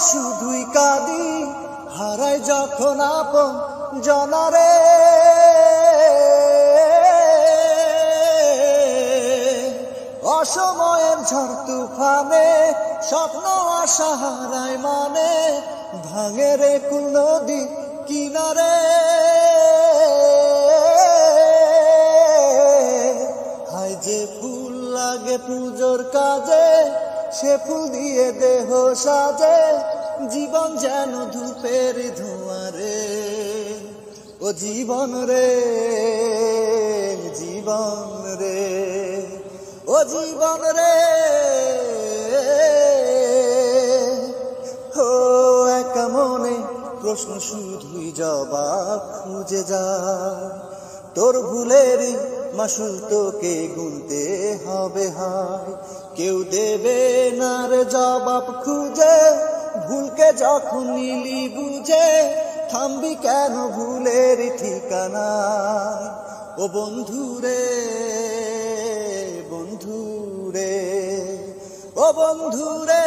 শুধুই কাঁদি, হারাই যখন আপন জনারে। অসময়ের ঝড় তুফানে স্বপ্ন আশা হারায় মানে, ভাঙে রে কুল নদী কিনারে। হায় যে ফুল লাগে পুজোর কাজে, সে ফুল দিয়ে দেহ সাজে, জীবন যেন ধূপের ধোঁয়ারে। ও জীবন রে, জীবন রে, ও জীবন রে। ও একা মনে প্রশ্ন শুধুই জবাব খুঁজে যায়, তোর ভুলেরই মাসুল তোকে গুনতে হবে হায়। কেউ দেবে না রে জবাব খুঁজে, ভুলকে যখন নিলি বুঝে, থামবি কেন ভুলের ঠিকানায়। ও বন্ধুরে, বন্ধুরে, ও বন্ধুরে।